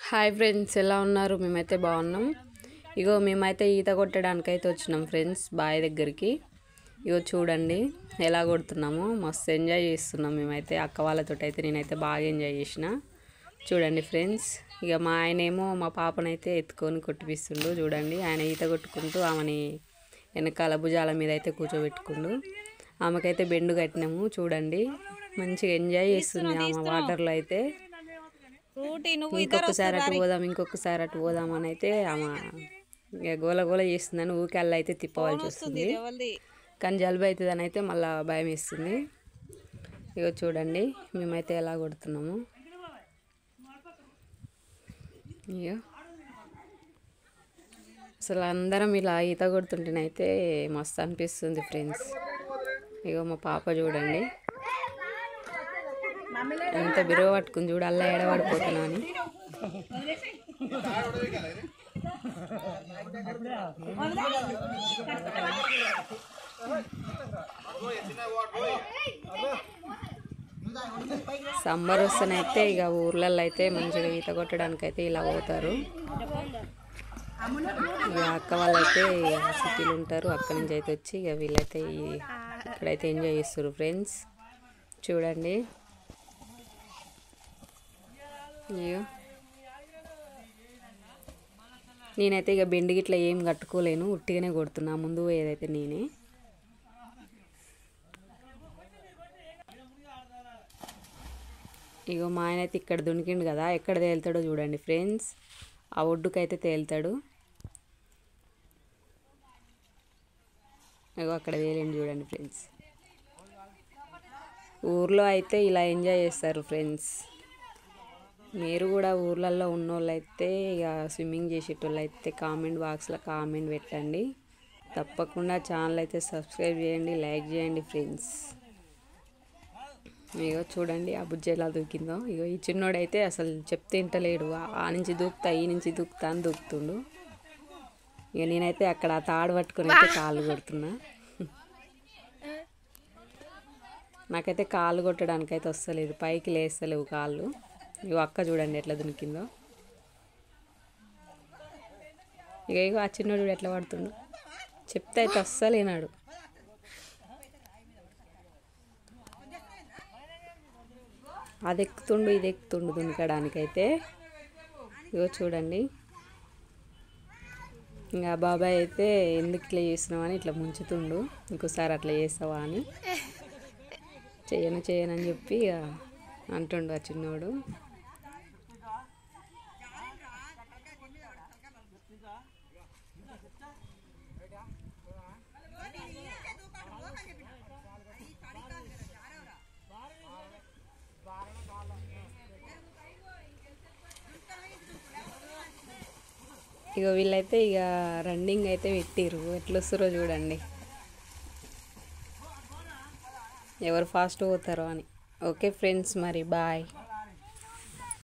Hi friends, ఎలా ఉన్నారు? మేమైతే బాగున్నాం. ఇగో మేమైతే ఈత కొట్టడానికైతే వచ్చినాం ఫ్రెండ్స్, బావి దగ్గరికి. ఇగో చూడండి ఎలా కొడుతున్నామో, మస్తు ఎంజాయ్ చేస్తున్నాం మేమైతే. అక్క వాళ్ళతో అయితే నేనైతే బాగా ఎంజాయ్ చేసిన. చూడండి ఫ్రెండ్స్, ఇక మా ఆయనేమో మా పాపనైతే ఎత్తుకొని కొట్టిపిస్తుండు. చూడండి, ఆయన ఈత కొట్టుకుంటూ ఆమెని వెనకాల భుజాల మీద అయితే కూర్చోబెట్టుకుండు. ఆమెకైతే బెండు కట్టినాము. చూడండి, మంచిగా ఎంజాయ్ చేస్తుంది ఆమె వాటర్లో అయితే. ఇంకొకసారి అటు పోదాం అని అయితే ఆమె గోల గోల చేస్తుందని ఊకల్లా అయితే తిప్పవలసి వస్తుంది. కానీ జలుబు అవుతుంది అని అయితే మళ్ళీ భయం వేస్తుంది. ఇగో చూడండి మేమైతే ఎలా కొడుతున్నాము. ఇగో అసలు అందరం ఇలా ఈత కొడుతుంటేనైతే మస్తు అనిపిస్తుంది ఫ్రెండ్స్. ఇగో మా పాప చూడండి ఎంత బిరువ పట్టుకుని, చూడు అలా ఏడబడిపోతున్నా అని. సమ్మర్ వస్తేనైతే ఇక ఊర్లలో అయితే మంచిగా ఈత కొట్టడానికి అయితే ఇలా పోతారు. ఇక అక్క వాళ్ళైతే సిటీలు ఉంటారు, అక్కడి నుంచి అయితే వచ్చి ఇక వీళ్ళైతే ఇక్కడైతే ఎంజాయ్ చేస్తారు ఫ్రెండ్స్. చూడండి, అయ్యో నేనైతే ఇక బెండి గిట్లా ఏం కట్టుకోలేను, ఉట్టిగానే కొడుతున్నా. ముందు ఏదైతే నేనే. ఇగో మా ఆయన అయితే ఇక్కడ దునికిండు కదా, ఎక్కడ తేలుతాడో చూడండి ఫ్రెండ్స్. ఆ ఒడ్డుకైతే తేలుతాడు. ఇగో అక్కడ తేలిండు చూడండి ఫ్రెండ్స్. ఊర్లో అయితే ఇలా ఎంజాయ్ చేస్తారు ఫ్రెండ్స్. మీరు కూడా ఊర్లలో ఉన్నోళ్ళైతే ఇక స్విమ్మింగ్ చేసేటోళ్ళు అయితే కామెంట్ బాక్స్లో కామెంట్ పెట్టండి. తప్పకుండా ఛానల్ అయితే సబ్స్క్రైబ్ చేయండి, లైక్ చేయండి ఫ్రెండ్స్. ఇగో చూడండి ఆ బుజ్జి ఎలా దూకిందో. ఇగో ఈ చిన్నోడైతే అసలు చెప్తే ఇంటలేడు, ఆ నుంచి దూకుతా ఈ నుంచి దూకుతా అని దూకుతుండు. ఇక నేనైతే అక్కడ తాడు పట్టుకుని అయితే కాళ్ళు కొడుతున్నా. నాకైతే కాళ్ళు కొట్టడానికి అయితే వస్తలేదు, పైకి లేస్తలేవు కాళ్ళు. ఇగో అక్క చూడండి ఎట్లా దునికిందో. ఇగో ఆ చిన్నోడు ఎట్లా పడుతుండు, చెప్తే అయితే అస్సలేనాడు. అది ఎక్కుతుండు ఇది ఎక్కుతుండు దునకడానికైతే. ఇగో చూడండి, ఇంకా బాబాయ్ అయితే ఎందుకు ఇట్లా చేస్తున్నావు అని ఇట్లా ముంచుతుండు. ఇంకోసారి అట్లా చేస్తావా అని. చేయనని చెప్పి అంటుండు ఆ చిన్నోడు. ఇక వీళ్ళైతే ఇక రన్నింగ్ అయితే పెట్టిర్రు, ఎట్లా వస్తారో చూడండి, ఎవరు ఫాస్ట్ పోతారో అని. ఓకే ఫ్రెండ్స్, మరి బాయ్.